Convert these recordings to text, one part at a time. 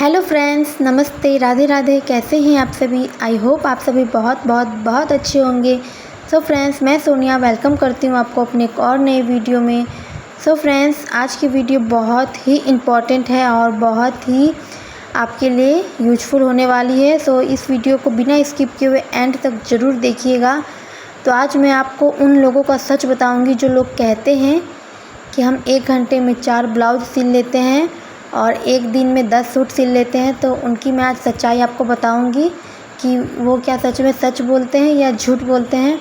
Hello friends, नमस्ते, राधे राधे। कैसे हैं आप सभी? आई होप आप सभी बहुत बहुत बहुत अच्छे होंगे। सो फ्रेंड्स, मैं सोनिया वेलकम करती हूँ आपको अपने एक और नए वीडियो में। सो फ्रेंड्स, आज की वीडियो बहुत ही इम्पॉर्टेंट है और बहुत ही आपके लिए यूजफुल होने वाली है। सो इस वीडियो को बिना स्किप किए हुए एंड तक ज़रूर देखिएगा। तो आज मैं आपको उन लोगों का सच बताऊँगी जो लोग कहते हैं कि हम 1 घंटे में 4 ब्लाउज सिल लेते हैं और एक दिन में 10 सूट सिल लेते हैं। तो उनकी मैं आज सच्चाई आपको बताऊंगी कि वो क्या सच में सच बोलते हैं या झूठ बोलते हैं।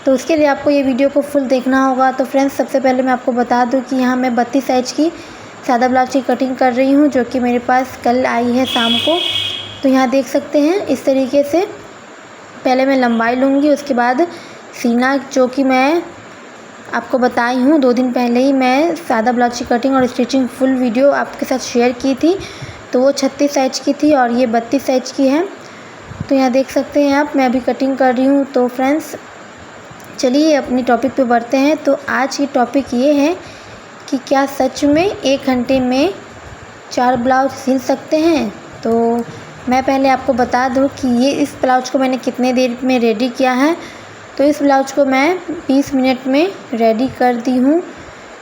तो उसके लिए आपको ये वीडियो को फुल देखना होगा। तो फ्रेंड्स, सबसे पहले मैं आपको बता दूं कि यहाँ मैं 32 साइज की सादा ब्लाउज की कटिंग कर रही हूँ, जो कि मेरे पास कल आई है शाम को। तो यहाँ देख सकते हैं इस तरीके से पहले मैं लंबाई लूँगी, उसके बाद सीना, जो कि मैं आपको बताई हूँ 2 दिन पहले ही मैं सादा ब्लाउज की कटिंग और स्टिचिंग फुल वीडियो आपके साथ शेयर की थी। तो वो 36 साइज की थी और ये 32 साइज की है। तो यहाँ देख सकते हैं आप, मैं अभी कटिंग कर रही हूँ। तो फ्रेंड्स, चलिए अपनी टॉपिक पे बढ़ते हैं। तो आज की टॉपिक ये है कि क्या सच में 1 घंटे में 4 ब्लाउज सिल सकते हैं। तो मैं पहले आपको बता दूँ कि इस ब्लाउज को मैंने कितने देर में रेडी किया है। तो इस ब्लाउज को मैं 20 मिनट में रेडी कर दी हूँ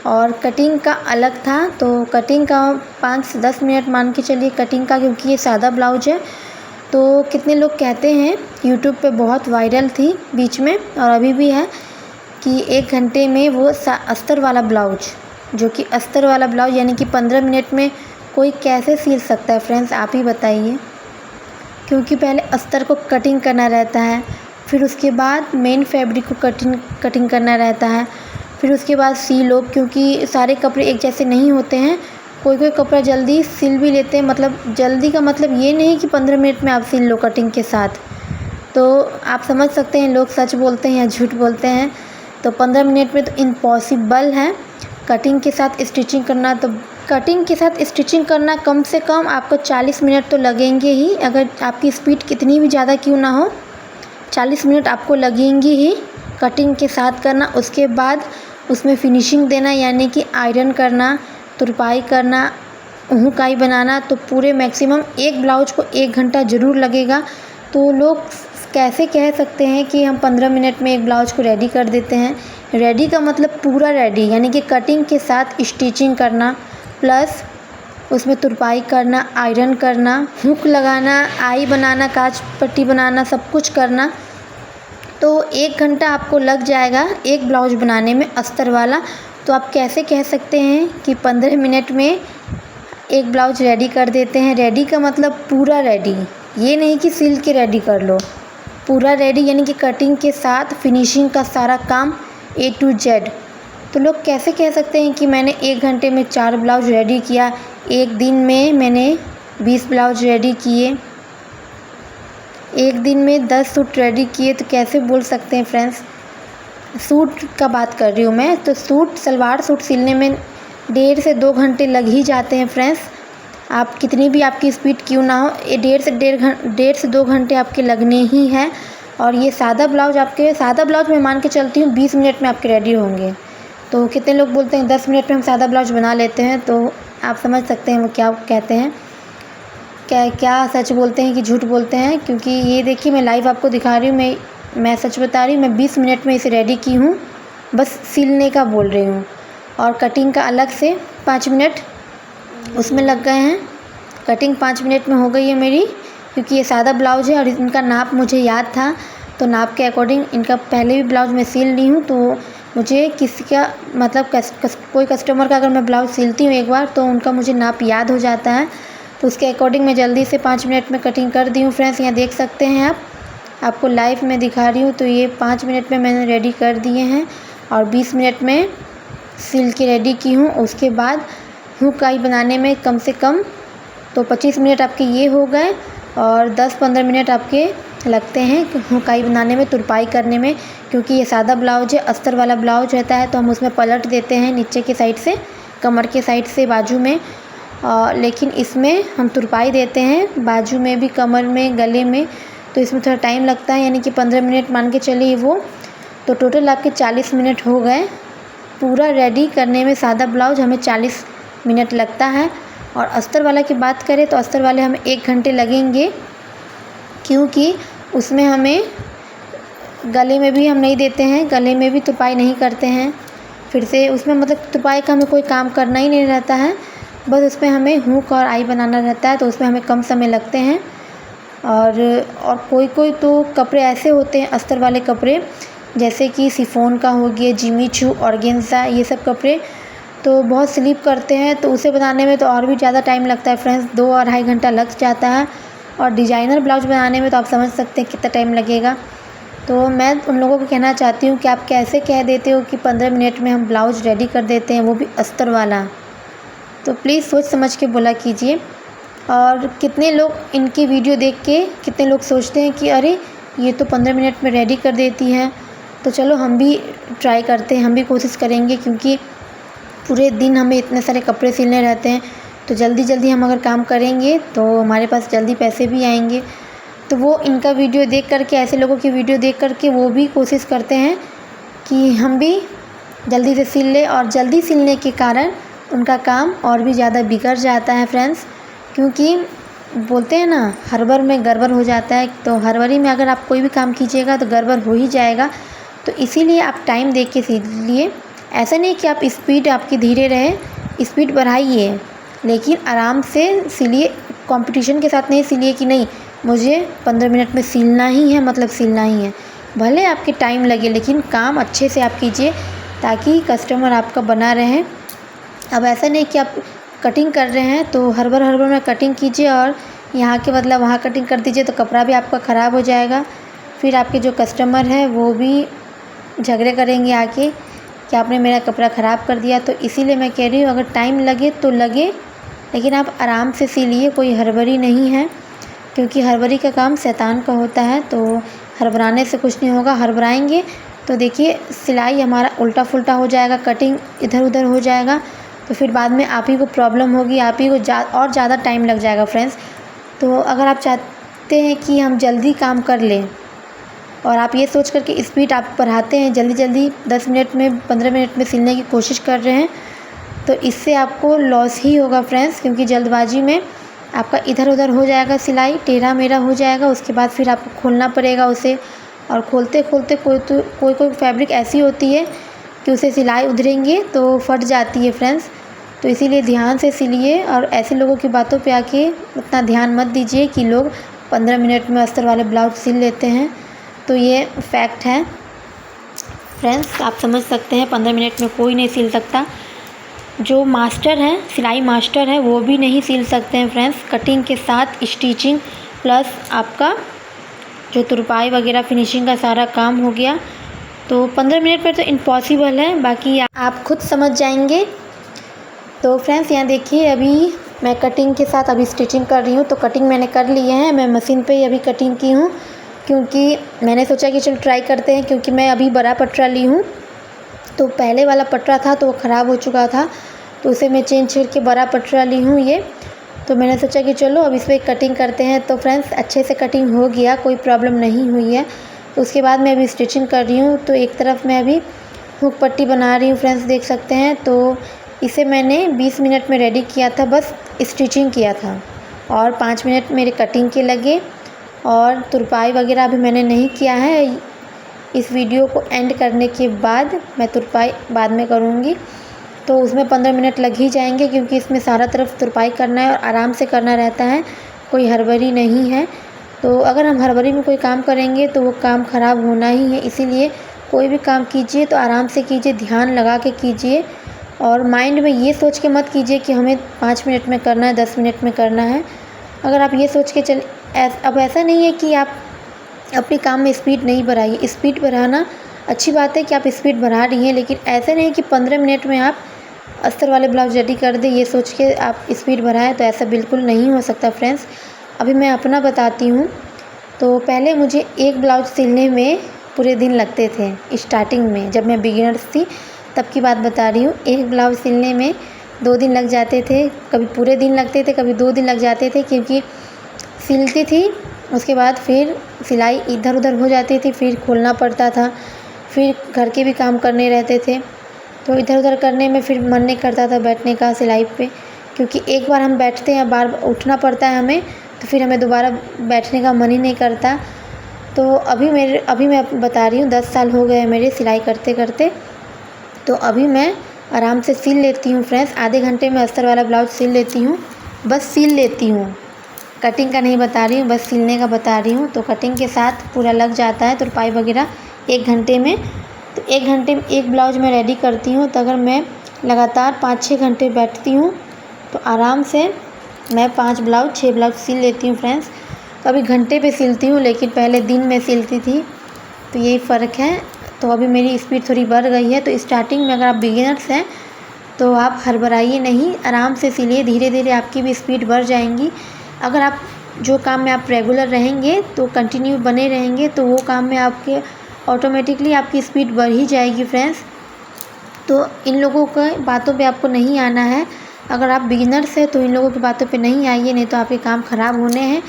और कटिंग का अलग था। तो कटिंग का 5 से 10 मिनट मान के चलिए कटिंग का, क्योंकि ये सादा ब्लाउज है। तो कितने लोग कहते हैं, यूट्यूब पे बहुत वायरल थी बीच में और अभी भी है, कि 1 घंटे में वो अस्तर वाला ब्लाउज, जो कि अस्तर वाला ब्लाउज यानी कि 15 मिनट में कोई कैसे सिल सकता है। फ्रेंड्स, आप ही बताइए, क्योंकि पहले अस्तर को कटिंग करना रहता है, फिर उसके बाद मेन फैब्रिक को कटिंग करना रहता है, फिर उसके बाद सिलो, क्योंकि सारे कपड़े एक जैसे नहीं होते हैं। कोई कपड़ा जल्दी सिल भी लेते हैं, मतलब जल्दी का मतलब ये नहीं कि 15 मिनट में आप सिल लो कटिंग के साथ। तो आप समझ सकते हैं लोग सच बोलते हैं या झूठ बोलते हैं। तो 15 मिनट में तो इम्पॉसिबल है कटिंग के साथ स्टिचिंग करना। तो कटिंग के साथ स्टिचिंग करना कम से कम आपको 40 मिनट तो लगेंगे ही, अगर आपकी स्पीड कितनी भी ज़्यादा क्यों ना हो। 40 मिनट आपको लगेंगी ही कटिंग के साथ करना। उसके बाद उसमें फिनिशिंग देना, यानी कि आयरन करना, तुरपाई करना, हुकाई बनाना। तो पूरे मैक्सिमम एक ब्लाउज को 1 घंटा ज़रूर लगेगा। तो लोग कैसे कह सकते हैं कि हम 15 मिनट में एक ब्लाउज को रेडी कर देते हैं। रेडी का मतलब पूरा रेडी, यानी कि कटिंग के साथ स्टिचिंग करना, प्लस उसमें तुरपाई करना, आयरन करना, हुक लगाना, आई बनाना, काज पट्टी बनाना, सब कुछ करना। तो 1 घंटा आपको लग जाएगा एक ब्लाउज बनाने में अस्तर वाला। तो आप कैसे कह सकते हैं कि 15 मिनट में एक ब्लाउज रेडी कर देते हैं। रेडी का मतलब पूरा रेडी, ये नहीं कि सिल के रेडी कर लो, पूरा रेडी यानी कि कटिंग के साथ फिनिशिंग का सारा काम A to Z। तो लोग कैसे कह सकते हैं कि मैंने 1 घंटे में 4 ब्लाउज रेडी किया, एक दिन में मैंने 20 ब्लाउज रेडी किए, एक दिन में 10 सूट रेडी किए। तो कैसे बोल सकते हैं फ्रेंड्स। सूट का बात कर रही हूँ मैं। तो सूट, सलवार सूट सिलने में 1.5 से 2 घंटे लग ही जाते हैं फ्रेंड्स। आप कितनी भी आपकी स्पीड क्यों ना हो, ये 1.5 से 2 घंटे आपके लगने ही हैं। और ये सादा ब्लाउज मैं मान के चलती हूँ 20 मिनट में आपके रेडी होंगे। तो कितने लोग बोलते हैं 10 मिनट में हम सादा ब्लाउज बना लेते हैं। तो आप समझ सकते हैं वो क्या कहते हैं, क्या सच बोलते हैं कि झूठ बोलते हैं। क्योंकि ये देखिए, मैं लाइव आपको दिखा रही हूँ, मैं सच बता रही हूँ। मैं 20 मिनट में इसे रेडी की हूँ, बस सिलने का बोल रही हूँ। और कटिंग का अलग से 5 मिनट उसमें लग गए हैं। कटिंग 5 मिनट में हो गई है मेरी, क्योंकि ये सादा ब्लाउज है और इनका नाप मुझे याद था। तो नाप के अकॉर्डिंग इनका पहले भी ब्लाउज मैं सिल ली हूँ। तो मुझे किसी का मतलब कोई कस्टमर का अगर मैं ब्लाउज सिलती हूँ एक बार, तो उनका मुझे नाप याद हो जाता है। तो उसके अकॉर्डिंग मैं जल्दी से 5 मिनट में कटिंग कर दी हूँ। फ्रेंड्स, यहाँ देख सकते हैं आप, आपको लाइव में दिखा रही हूँ। तो ये 5 मिनट में मैंने रेडी कर दिए हैं और 20 मिनट में सिल के रेडी की हूँ। उसके बाद हुकाई बनाने में कम से कम तो 25 मिनट आपके ये हो गए और 10-15 मिनट आपके लगते हैं हुकाई बनाने में, तुरपाई करने में। क्योंकि ये सादा ब्लाउज है, अस्तर वाला ब्लाउज रहता है, तो हम उसमें पलट देते हैं नीचे के साइड से, कमर के साइड से, बाजू में। लेकिन इसमें हम तुरपाई देते हैं बाजू में भी, कमर में, गले में। तो इसमें थोड़ा टाइम लगता है, यानी कि 15 मिनट मान के चलिए वो। तो टोटल आपके 40 मिनट हो गए पूरा रेडी करने में। सादा ब्लाउज हमें 40 मिनट लगता है और अस्तर वाला की बात करें तो अस्तर वाले हमें 1 घंटे लगेंगे, क्योंकि उसमें हमें गले में भी हम नहीं देते हैं, गले में भी तुपाई नहीं करते हैं। फिर से उसमें मतलब तुपाई का हमें कोई काम करना ही नहीं रहता है, बस उसमें हमें हुक और आई बनाना रहता है, तो उसमें हमें कम समय लगते हैं। और कोई तो कपड़े ऐसे होते हैं अस्तर वाले कपड़े, जैसे कि शिफॉन का हो गया, जिमी चू, ऑर्गेन्जा, ये सब कपड़े तो बहुत स्लिप करते हैं, तो उसे बनाने में तो और भी ज़्यादा टाइम लगता है फ्रेंड्स, 2 और ढाई घंटा लग जाता है। और डिज़ाइनर ब्लाउज बनाने में तो आप समझ सकते हैं कितना टाइम लगेगा। तो मैं उन लोगों को कहना चाहती हूँ कि आप कैसे कह देते हो कि 15 मिनट में हम ब्लाउज रेडी कर देते हैं, वो भी अस्तर वाला। तो प्लीज़ सोच समझ के बोला कीजिए। और कितने लोग इनकी वीडियो देख के कितने लोग सोचते हैं कि अरे ये तो 15 मिनट में रेडी कर देती हैं, तो चलो हम भी ट्राई करते हैं, हम भी कोशिश करेंगे, क्योंकि पूरे दिन हमें इतने सारे कपड़े सिलने रहते हैं, तो जल्दी जल्दी हम अगर काम करेंगे तो हमारे पास जल्दी पैसे भी आएंगे। तो वो इनका वीडियो देख करके, ऐसे लोगों की वीडियो देख करके वो भी कोशिश करते हैं कि हम भी जल्दी से सिल लें, और जल्दी सिलने के कारण उनका काम और भी ज़्यादा बिगड़ जाता है फ्रेंड्स, क्योंकि बोलते हैं ना हड़बड़ में गड़बड़ हो जाता है। तो हड़बड़ी में अगर आप कोई भी काम कीजिएगा तो गड़बड़ हो ही जाएगा, तो इसीलिए आप टाइम देख के सिलिए। ऐसा नहीं कि आप स्पीड आपकी धीरे रहे, स्पीड बढ़ाइए, लेकिन आराम से सिलिए, कंपटीशन के साथ नहीं सिलिए कि नहीं मुझे 15 मिनट में सिलना ही है, मतलब सिलना ही है। भले आपके टाइम लगे, लेकिन काम अच्छे से आप कीजिए ताकि कस्टमर आपका बना रहे। अब ऐसा नहीं कि आप कटिंग कर रहे हैं तो हड़बड़ में कटिंग कीजिए और यहाँ के बदला वहाँ कटिंग कर दीजिए, तो कपड़ा भी आपका ख़राब हो जाएगा। फिर आपके जो कस्टमर हैं वो भी झगड़े करेंगे आके कि आपने मेरा कपड़ा ख़राब कर दिया। तो इसीलिए मैं कह रही हूँ, अगर टाइम लगे तो लगे, लेकिन आप आराम से सिलिए, कोई हड़बड़ी नहीं है, क्योंकि हड़बड़ी का काम शैतान का होता है। तो हड़बड़ाने से कुछ नहीं होगा, हड़बड़ाएंगे तो देखिए सिलाई हमारा उल्टा फुल्टा हो जाएगा, कटिंग इधर उधर हो जाएगा, तो फिर बाद में आप ही को प्रॉब्लम होगी, आप ही को और ज़्यादा टाइम लग जाएगा फ्रेंड्स। तो अगर आप चाहते हैं कि हम जल्दी काम कर लें और आप ये सोच कर के स्पीड आप बढ़ाते हैं, जल्दी जल्दी 10 मिनट में 15 मिनट में सिलने की कोशिश कर रहे हैं, तो इससे आपको लॉस ही होगा फ्रेंड्स, क्योंकि जल्दबाजी में आपका इधर उधर हो जाएगा, सिलाई टेढ़ा मेढ़ा हो जाएगा। उसके बाद फिर आपको खोलना पड़ेगा उसे, और खोलते खोलते कोई फैब्रिक ऐसी होती है कि उसे सिलाई उधरेंगे तो फट जाती है फ्रेंड्स। तो इसीलिए ध्यान से सिलिए, और ऐसे लोगों की बातों पे आके उतना ध्यान मत दीजिए कि लोग 15 मिनट में अस्तर वाले ब्लाउज सिल लेते हैं, तो ये फैक्ट है फ्रेंड्स। आप समझ सकते हैं 15 मिनट में कोई नहीं सिल सकता, जो मास्टर हैं, सिलाई मास्टर है, वो भी नहीं सिल सकते हैं फ्रेंड्स। कटिंग के साथ स्टिचिंग प्लस आपका जो तुरपाई वगैरह फिनिशिंग का सारा काम हो गया, तो 15 मिनट पर तो इम्पॉसिबल है, बाकी आप खुद समझ जाएंगे। तो फ्रेंड्स यहाँ देखिए, अभी मैं कटिंग के साथ अभी स्टिचिंग कर रही हूँ, तो कटिंग मैंने कर ली है, मैं मशीन पे ही अभी कटिंग की हूँ, क्योंकि मैंने सोचा कि चलो ट्राई करते हैं, क्योंकि मैं अभी बड़ा पटरा ली हूँ, तो पहले वाला पटरा था तो वो ख़राब हो चुका था, तो उसे मैं चेंज करके बड़ा पटरा ली हूँ ये। तो मैंने सोचा कि चलो अब इस पर कटिंग करते हैं। तो फ्रेंड्स अच्छे से कटिंग हो गया, कोई प्रॉब्लम नहीं हुई है। तो उसके बाद मैं अभी स्टिचिंग कर रही हूँ, तो एक तरफ मैं अभी हुक पट्टी बना रही हूँ फ्रेंड्स, देख सकते हैं। तो इसे मैंने 20 मिनट में रेडी किया था, बस स्टिचिंग किया था, और 5 मिनट मेरे कटिंग के लगे, और तुरपाई वगैरह अभी मैंने नहीं किया है। इस वीडियो को एंड करने के बाद मैं तुरपाई बाद में करूँगी, तो उसमें 15 मिनट लग ही जाएंगे, क्योंकि इसमें सारा तरफ तुरपाई करना है और आराम से करना रहता है, कोई हड़बड़ी नहीं है। तो अगर हम हड़बड़ी में कोई काम करेंगे तो वो काम ख़राब होना ही है, इसीलिए कोई भी काम कीजिए तो आराम से कीजिए, ध्यान लगा के कीजिए, और माइंड में ये सोच के मत कीजिए कि हमें 5 मिनट में करना है, 10 मिनट में करना है। अगर आप ये सोच के अब ऐसा नहीं है कि आप अपने काम में स्पीड नहीं बढ़ाइए, स्पीड बढ़ाना अच्छी बात है कि आप स्पीड बढ़ा रही हैं, लेकिन ऐसा नहीं कि 15 मिनट में आप अस्तर वाले ब्लाउज रेडी कर दें ये सोच के आप स्पीड बढ़ाएं, तो ऐसा बिल्कुल नहीं हो सकता फ्रेंड्स। अभी मैं अपना बताती हूँ। तो पहले मुझे एक ब्लाउज सिलने में पूरे दिन लगते थे, स्टार्टिंग में जब मैं बिगिनर्स थी तब की बात बता रही हूँ। एक ब्लाउज सिलने में 2 दिन लग जाते थे, कभी पूरे दिन लगते थे, कभी 2 दिन लग जाते थे, क्योंकि सिलती थी, उसके बाद फिर सिलाई इधर उधर हो जाती थी, फिर खोलना पड़ता था, फिर घर के भी काम करने रहते थे, तो इधर उधर करने में फिर मन नहीं करता था बैठने का सिलाई पे, क्योंकि एक बार हम बैठते हैं, बार उठना पड़ता है हमें, तो फिर हमें दोबारा बैठने का मन ही नहीं करता। तो अभी मैं बता रही हूँ 10 साल हो गए मेरे सिलाई करते करते। तो अभी मैं आराम से सिल लेती हूँ फ्रेंड्स, आधे घंटे में अस्तर वाला ब्लाउज सिल लेती हूँ, बस सिल लेती हूँ, कटिंग का नहीं बता रही हूँ, बस सिलने का बता रही हूँ। तो कटिंग के साथ पूरा लग जाता है तुरपाई वगैरह 1 घंटे में। तो 1 घंटे में एक ब्लाउज मैं रेडी करती हूँ। तो अगर मैं लगातार 5-6 घंटे बैठती हूँ तो आराम से मैं 5-6 ब्लाउज सिल लेती हूँ फ्रेंड्स। कभी घंटे पे सिलती हूँ, लेकिन पहले दिन में सिलती थी, तो यही फ़र्क है। तो अभी मेरी स्पीड थोड़ी बढ़ गई है। तो स्टार्टिंग में अगर आप बिगिनर्स हैं तो आप हड़बड़ाइए नहीं, आराम से सिलिए, धीरे धीरे आपकी भी स्पीड बढ़ जाएंगी। अगर आप जो काम में आप रेगुलर रहेंगे तो कंटिन्यू बने रहेंगे, तो वो काम में आपके ऑटोमेटिकली आपकी स्पीड बढ़ ही जाएगी फ्रेंड्स। तो इन लोगों के बातों पे आपको नहीं आना है। अगर आप बिगिनर्स हैं तो इन लोगों की बातों पे नहीं आइए, नहीं तो आपके काम ख़राब होने हैं।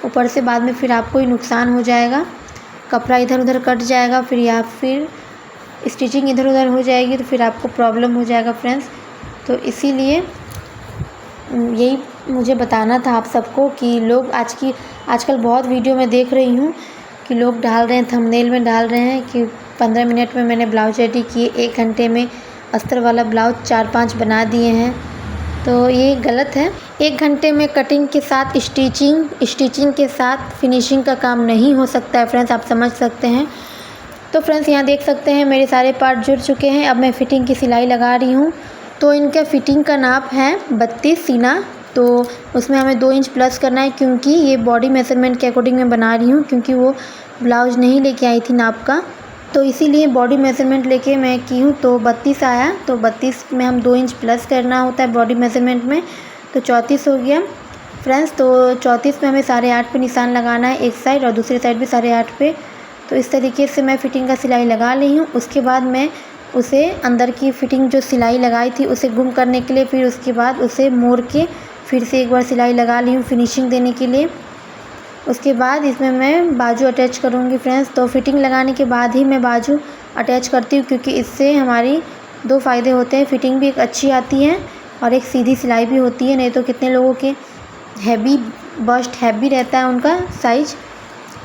ऊपर से बाद में फिर आपको ही नुकसान हो जाएगा, कपड़ा इधर उधर कट जाएगा फिर, या फिर स्टिचिंग इधर उधर हो जाएगी, तो फिर आपको प्रॉब्लम हो जाएगा फ्रेंड्स। तो इसीलिए यही मुझे बताना था आप सबको कि लोग आजकल बहुत वीडियो में देख रही हूँ कि लोग डाल रहे हैं, थंबनेल में डाल रहे हैं कि 15 मिनट में मैंने ब्लाउज रेडी किए, 1 घंटे में अस्तर वाला ब्लाउज 4-5 बना दिए हैं। तो ये गलत है। 1 घंटे में कटिंग के साथ स्टिचिंग के साथ फिनिशिंग का काम नहीं हो सकता है फ्रेंड्स, आप समझ सकते हैं। तो फ्रेंड्स यहाँ देख सकते हैं मेरे सारे पार्ट जुड़ चुके हैं। अब मैं फ़िटिंग की सिलाई लगा रही हूँ। तो इनका फ़िटिंग का नाप है 32 सीना। तो उसमें हमें 2 इंच प्लस करना है, क्योंकि ये बॉडी मेज़रमेंट के अकॉर्डिंग मैं बना रही हूँ, क्योंकि वो ब्लाउज नहीं लेके आई थी नाप का, तो इसीलिए बॉडी मेज़रमेंट लेके मैं की हूँ। तो 32 आया, तो 32 में हम 2 इंच प्लस करना होता है बॉडी मेज़रमेंट में, तो 34 हो गया फ्रेंड्स। तो 34 में हमें 8.5 पे निशान लगाना है एक साइड, और दूसरी साइड भी 8.5 पे। तो इस तरीके से मैं फ़िटिंग का सिलाई लगा ली हूँ। उसके बाद मैं उसे अंदर की फ़िटिंग जो सिलाई लगाई थी उसे गुम करने के लिए, फिर उसके बाद उसे मोड़ के फिर से एक बार सिलाई लगा ली हूँ फिनिशिंग देने के लिए। उसके बाद इसमें मैं बाजू अटैच करूँगी फ्रेंड्स। तो फ़िटिंग लगाने के बाद ही मैं बाजू अटैच करती हूँ, क्योंकि इससे हमारी 2 फ़ायदे होते हैं, फ़िटिंग भी एक अच्छी आती है और एक सीधी सिलाई भी होती है। नहीं तो कितने लोगों के बस्ट हैवी रहता है, उनका साइज़,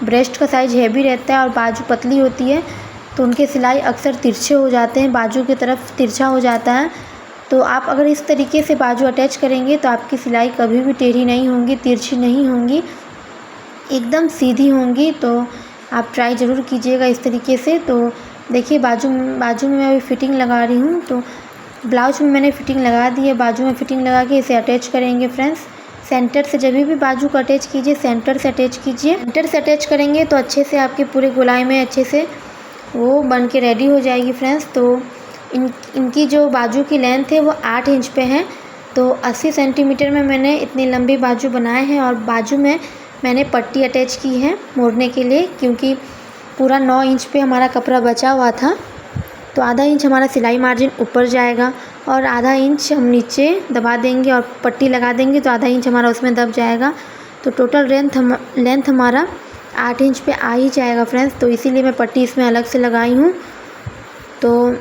ब्रेस्ट का साइज़ हैवी रहता है और बाजू पतली होती है, तो उनके सिलाई अक्सर तिरछे हो जाते हैं, बाजू की तरफ तिरछा हो जाता है। तो आप अगर इस तरीके से बाजू अटैच करेंगे तो आपकी सिलाई कभी भी टेढ़ी नहीं होंगी, तिरछी नहीं होंगी, एकदम सीधी होंगी। तो आप ट्राई ज़रूर कीजिएगा इस तरीके से। तो देखिए बाजू में मैं अभी फ़िटिंग लगा रही हूँ। तो ब्लाउज में मैंने फ़िटिंग लगा दी है, बाजू में फ़िटिंग लगा के इसे अटैच करेंगे फ्रेंड्स। सेंटर से जब भी बाजू को अटैच कीजिए, सेंटर से अटैच कीजिए। सेंटर से अटैच करेंगे तो अच्छे से आपके पूरे गोलाई में अच्छे से वो बन के रेडी हो जाएगी फ्रेंड्स। तो इनकी जो बाजू की लेंथ है वो 8 इंच पे है। तो 80 सेंटीमीटर में मैंने इतनी लंबी बाजू बनाए हैं, और बाजू में मैंने पट्टी अटैच की है मोड़ने के लिए, क्योंकि पूरा 9 इंच पे हमारा कपड़ा बचा हुआ था। तो आधा इंच हमारा सिलाई मार्जिन ऊपर जाएगा और आधा इंच हम नीचे दबा देंगे और पट्टी लगा देंगे, तो आधा इंच हमारा उसमें दब जाएगा। तो टोटल लेंथ हमारा 8 इंच पे आ ही जाएगा फ्रेंड्स। तो इसीलिए मैं पट्टी इसमें अलग से लगाई हूँ। तो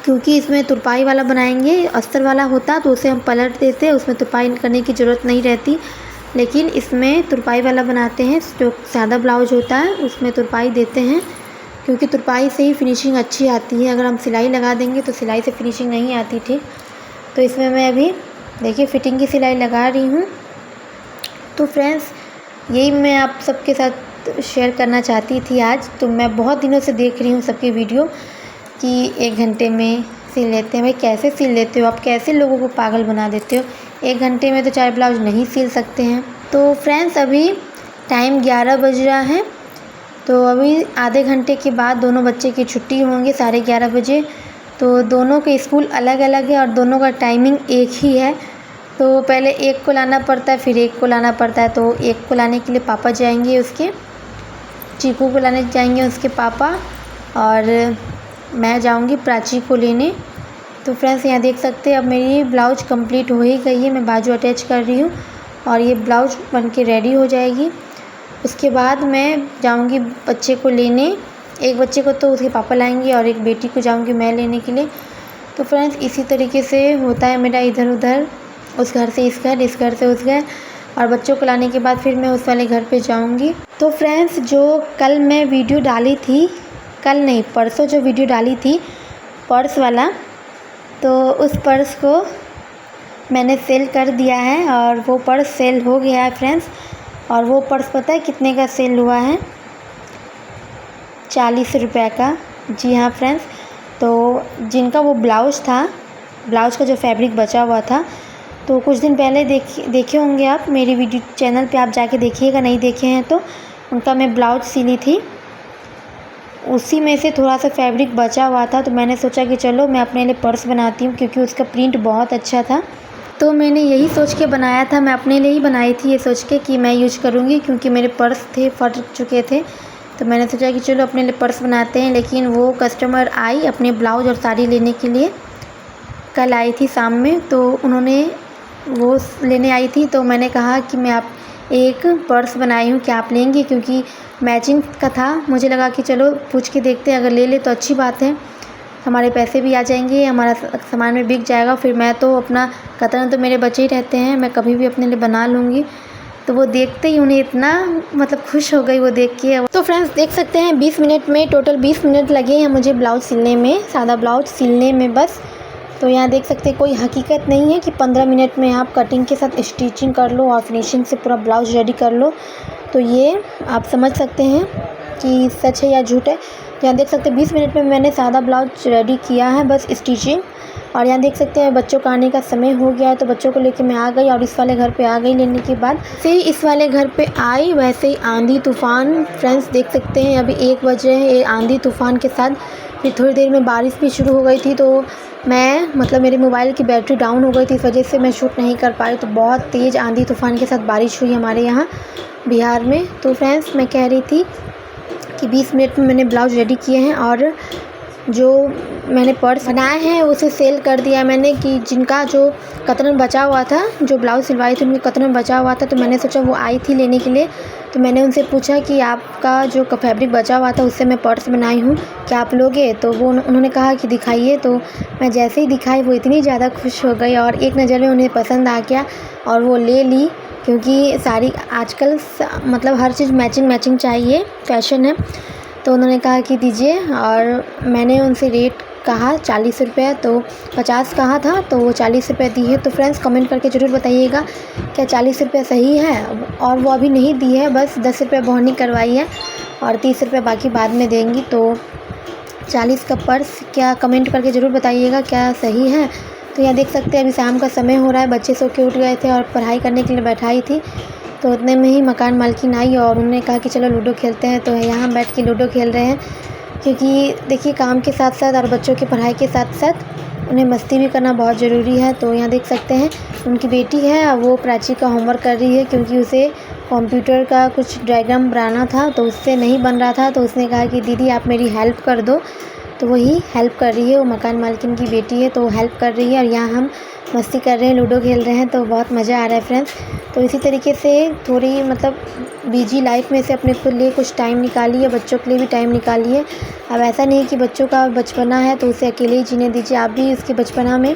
क्योंकि इसमें तुरपाई वाला बनाएंगे, अस्तर वाला होता तो उसे हम पलट देते, उसमें तुरपाई करने की ज़रूरत नहीं रहती, लेकिन इसमें तुरपाई वाला बनाते हैं। जो सादा ब्लाउज होता है उसमें तुरपाई देते हैं, क्योंकि तुरपाई से ही फिनिशिंग अच्छी आती है। अगर हम सिलाई लगा देंगे तो सिलाई से फिनिशिंग नहीं आती, ठीक। तो इसमें मैं अभी देखिए फ़िटिंग की सिलाई लगा रही हूँ। तो फ्रेंड्स यही मैं आप सबके साथ शेयर करना चाहती थी आज। तो मैं बहुत दिनों से देख रही हूँ सबकी वीडियो कि 1 घंटे में सिल लेते हैं। भाई कैसे सिल लेते हो आप, कैसे लोगों को पागल बना देते हो? 1 घंटे में तो 4 ब्लाउज नहीं सिल सकते हैं। तो फ्रेंड्स अभी टाइम 11 बज रहा है। तो अभी आधे घंटे के बाद दोनों बच्चे की छुट्टी होंगी 11:30 बजे। तो दोनों के स्कूल अलग अलग है और दोनों का टाइमिंग एक ही है। तो पहले एक को लाना पड़ता है, फिर एक को लाना पड़ता है। तो एक को लाने के लिए पापा जाएंगे, उसके चीकू को लाने जाएंगे उसके पापा, और मैं जाऊंगी प्राची को लेने। तो फ्रेंड्स यहाँ देख सकते हैं अब मेरी ब्लाउज कंप्लीट हो ही गई है। मैं बाजू अटैच कर रही हूँ और ये ब्लाउज बन के रेडी हो जाएगी। उसके बाद मैं जाऊंगी बच्चे को लेने। एक बच्चे को तो उसके पापा लाएंगे और एक बेटी को जाऊंगी मैं लेने के लिए। तो फ्रेंड्स इसी तरीके से होता है मेरा इधर उधर उस घर से इस घर से उस घर, और बच्चों को लाने के बाद फिर मैं उस वाले घर पे जाऊंगी। तो फ्रेंड्स, जो कल मैं वीडियो डाली थी, कल नहीं परसों जो वीडियो डाली थी पर्स वाला, तो उस पर्स को मैंने सेल कर दिया है और वो पर्स सेल हो गया है फ्रेंड्स। और वो पर्स पता है कितने का सेल हुआ है? 40 रुपये का। जी हाँ फ्रेंड्स। तो जिनका वो ब्लाउज़ था, ब्लाउज़ का जो फैब्रिक बचा हुआ था, तो कुछ दिन पहले देखे होंगे आप मेरी वीडियो चैनल पे, आप जाके देखिएगा, नहीं देखे हैं तो। उनका मैं ब्लाउज सिली थी, उसी में से थोड़ा सा फैब्रिक बचा हुआ था, तो मैंने सोचा कि चलो मैं अपने लिए पर्स बनाती हूँ, क्योंकि उसका प्रिंट बहुत अच्छा था। तो मैंने यही सोच के बनाया था, मैं अपने लिए ही बनाई थी ये सोच के कि मैं यूज करूँगी, क्योंकि मेरे पर्स थे फट चुके थे। तो मैंने सोचा कि चलो अपने लिए पर्स बनाते हैं। लेकिन वो कस्टमर आई अपने ब्लाउज और साड़ी लेने के लिए, कल आई थी शाम में, तो उन्होंने वो लेने आई थी। तो मैंने कहा कि मैं आप एक पर्स बनाई हूँ, क्या आप लेंगी? क्योंकि मैचिंग का था, मुझे लगा कि चलो पूछ के देखते हैं, अगर ले ले तो अच्छी बात है, हमारे पैसे भी आ जाएंगे, हमारा सामान भी बिक जाएगा। फिर मैं तो अपना कतरन तो मेरे बचे ही रहते हैं, मैं कभी भी अपने लिए बना लूँगी। तो वो देखते ही उन्हें इतना मतलब खुश हो गई वो देख के। तो फ्रेंड्स देख सकते हैं 20 मिनट में, टोटल 20 मिनट लगे हैं मुझे ब्लाउज़ सिलने में, सादा ब्लाउज सिलने में बस। तो यहाँ देख सकते हैं कोई हकीकत नहीं है कि 15 मिनट में आप कटिंग के साथ स्टिचिंग कर लो और फिनिशिंग से पूरा ब्लाउज़ रेडी कर लो। तो ये आप समझ सकते हैं कि सच है या झूठ है। तो यहाँ देख सकते हैं 20 मिनट में मैंने सादा ब्लाउज रेडी किया है, बस स्टिचिंग। और यहाँ देख सकते हैं बच्चों का आने का समय हो गया है, तो बच्चों को लेके मैं आ गई और इस वाले घर पे आ गई। लेने के बाद से इस वाले घर पे आई, वैसे ही आंधी तूफ़ान फ्रेंड्स देख सकते हैं, अभी 1 बज रहे हैं, आंधी तूफ़ान के साथ। फिर थोड़ी देर में बारिश भी शुरू हो गई थी, तो मैं मतलब मेरे मोबाइल की बैटरी डाउन हो गई थी, इस वजह से मैं शूट नहीं कर पाई। तो बहुत तेज़ आंधी तूफ़ान के साथ बारिश हुई हमारे यहाँ बिहार में। तो फ्रेंड्स मैं कह रही थी कि 20 मिनट में मैंने ब्लाउज़ रेडी किए हैं और जो मैंने पर्स बनाए हैं उसे सेल कर दिया मैंने। कि जिनका जो कतरन बचा हुआ था, जो ब्लाउज़ सिलवाई थी उनके कतरन बचा हुआ था, तो मैंने सोचा वो आई थी लेने के लिए, तो मैंने उनसे पूछा कि आपका जो फैब्रिक बचा हुआ था उससे मैं पर्स बनाई हूँ, क्या आप लोगे? तो वो उन्होंने कहा कि दिखाइए। तो मैं जैसे ही दिखाई वो इतनी ज़्यादा खुश हो गई और एक नज़र में उन्हें पसंद आ गया और वो ले ली। क्योंकि सारी आजकल मतलब हर चीज़ मैचिंग चाहिए, फैशन है। तो उन्होंने कहा कि दीजिए, और मैंने उनसे रेट कहा 40 रुपये, तो 50 कहा था, तो वो 40 रुपये दी है। तो फ्रेंड्स कमेंट करके ज़रूर बताइएगा क्या 40 रुपये सही है? और वो अभी नहीं दी है, बस 10 रुपये बोहनी करवाई है और 30 रुपये बाकी बाद में देंगी। तो 40 का पर्स क्या, कमेंट करके ज़रूर बताइएगा क्या सही है। तो यहाँ देख सकते हैं अभी शाम का समय हो रहा है, बच्चे सो के उठ गए थे और पढ़ाई करने के लिए बैठाई थी। तो उतने में ही मकान मालकिन आई और उन्होंने कहा कि चलो लूडो खेलते हैं। तो यहाँ बैठ के लूडो खेल रहे हैं, क्योंकि देखिए काम के साथ साथ और बच्चों की पढ़ाई के साथ साथ उन्हें मस्ती भी करना बहुत ज़रूरी है। तो यहाँ देख सकते हैं उनकी बेटी है, वो प्राची का होमवर्क कर रही है, क्योंकि उसे कंप्यूटर का कुछ डायग्राम बनाना था, तो उससे नहीं बन रहा था। तो उसने कहा कि दीदी आप मेरी हेल्प कर दो, तो वही हेल्प कर रही है, वो मकान मालकिन की बेटी है, तो हेल्प कर रही है। और यहाँ हम मस्ती कर रहे हैं, लूडो खेल रहे हैं, तो बहुत मज़ा आ रहा है फ्रेंड्स। तो इसी तरीके से थोड़ी मतलब बिजी लाइफ में से अपने खुद लिए कुछ टाइम निकालिए, बच्चों के लिए भी टाइम निकालिए। अब ऐसा नहीं कि बच्चों का बचपना है तो उसे अकेले ही जीने दीजिए, आप भी उसके बचपना में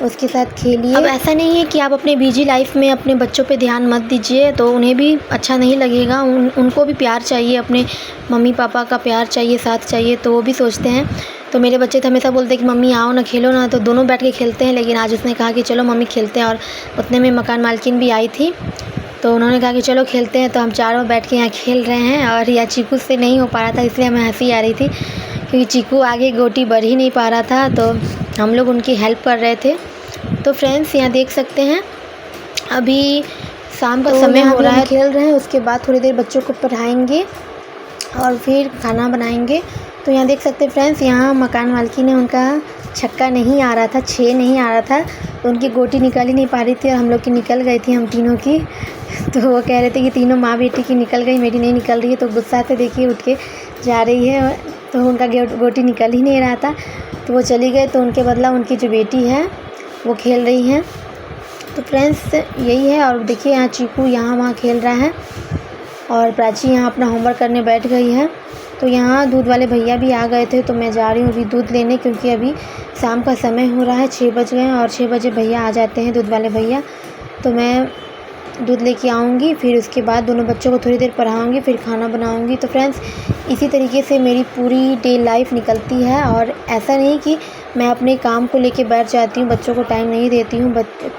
उसके साथ खेलिए। अब ऐसा नहीं है कि आप अपने बिजी लाइफ में अपने बच्चों पे ध्यान मत दीजिए, तो उन्हें भी अच्छा नहीं लगेगा। उनको भी प्यार चाहिए, अपने मम्मी पापा का प्यार चाहिए, साथ चाहिए, तो वो भी सोचते हैं। तो मेरे बच्चे तो हमेशा बोलते हैं कि मम्मी आओ ना, खेलो ना, तो दोनों बैठ के खेलते हैं। लेकिन आज उसने कहा कि चलो मम्मी खेलते हैं, और उतने में मकान मालकिन भी आई थी, तो उन्होंने कहा कि चलो खेलते हैं। तो हम चारों बैठ के यहाँ खेल रहे हैं। और यह चीकू से नहीं हो पा रहा था, इसलिए हमें हंसी आ रही थी, क्योंकि चीकू आगे गोटी बढ़ ही नहीं पा रहा था, तो हम लोग उनकी हेल्प कर रहे थे। तो फ्रेंड्स यहाँ देख सकते हैं अभी शाम का समय हो रहा है, खेल रहे हैं, उसके बाद थोड़ी देर बच्चों को पढ़ाएंगे और फिर खाना बनाएंगे। तो यहाँ देख सकते हैं फ्रेंड्स, यहाँ मकान मालकी ने उनका छक्का नहीं आ रहा था, 6 नहीं आ रहा था, तो उनकी गोटी निकल ही नहीं पा रही थी, और हम लोग की निकल गई थी, हम तीनों की। तो वो कह रहे थे कि तीनों माँ बेटी की निकल गई, मेरी नहीं निकल रही है। तो गुस्सा से देखिए उठ के जा रही है, तो उनका गोटी निकल ही नहीं रहा था, तो वो चली गए। तो उनके बदला उनकी जो बेटी है वो खेल रही है। तो फ्रेंड्स यही है। और देखिए यहाँ चीकू यहाँ वहाँ खेल रहा है और प्राची यहाँ अपना होमवर्क करने बैठ गई है। तो यहाँ दूध वाले भैया भी आ गए थे, तो मैं जा रही हूँ अभी दूध लेने, क्योंकि अभी शाम का समय हो रहा है, 6 बज गए हैं और 6 बजे भैया आ जाते हैं, दूध वाले भैया। तो मैं दूध लेके आऊँगी, फिर उसके बाद दोनों बच्चों को थोड़ी देर पढ़ाऊँगी, फिर खाना बनाऊँगी। तो फ्रेंड्स, इसी तरीके से मेरी पूरी डे लाइफ निकलती है। और ऐसा नहीं कि मैं अपने काम को लेके बैठ जाती हूँ, बच्चों को टाइम नहीं देती हूँ।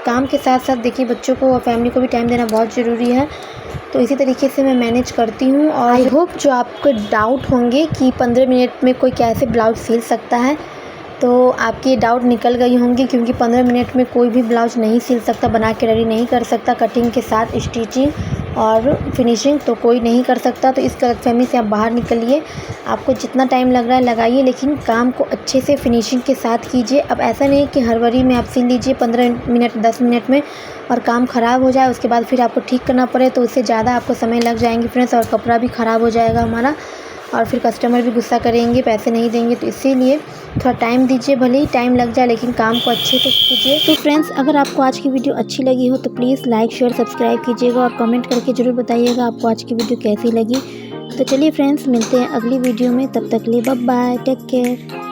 काम के साथ साथ देखिए, बच्चों को और फैमिली को भी टाइम देना बहुत ज़रूरी है। तो इसी तरीके से मैं मैनेज करती हूँ। और आई होप जो आपको डाउट होंगे कि 15 मिनट में कोई कैसे ब्लाउज सिल सकता है, तो आपके डाउट निकल गई होंगी, क्योंकि 15 मिनट में कोई भी ब्लाउज नहीं सिल सकता, बना के रेडी नहीं कर सकता। कटिंग के साथ स्टिचिंग और फिनिशिंग तो कोई नहीं कर सकता। तो इस गलतफहमी से आप बाहर निकलिए। आपको जितना टाइम लग रहा है लगाइए, लेकिन काम को अच्छे से फिनिशिंग के साथ कीजिए। अब ऐसा नहीं कि हड़बड़ी में आप सिल लीजिए 15 मिनट 10 मिनट में और काम ख़राब हो जाए, उसके बाद फिर आपको ठीक करना पड़े, तो उससे ज़्यादा आपको समय लग जाएंगे फ्रेंड्स, और कपड़ा भी ख़राब हो जाएगा हमारा, और फिर कस्टमर भी गुस्सा करेंगे, पैसे नहीं देंगे। तो इसीलिए थोड़ा टाइम दीजिए, भले ही टाइम लग जाए, लेकिन काम को अच्छे से कीजिए। तो फ्रेंड्स, अगर आपको आज की वीडियो अच्छी लगी हो तो प्लीज़ लाइक शेयर सब्सक्राइब कीजिएगा और कमेंट करके ज़रूर बताइएगा आपको आज की वीडियो कैसी लगी। तो चलिए फ्रेंड्स, मिलते हैं अगली वीडियो में, तब तक के लिए बाय बाय, टेक केयर।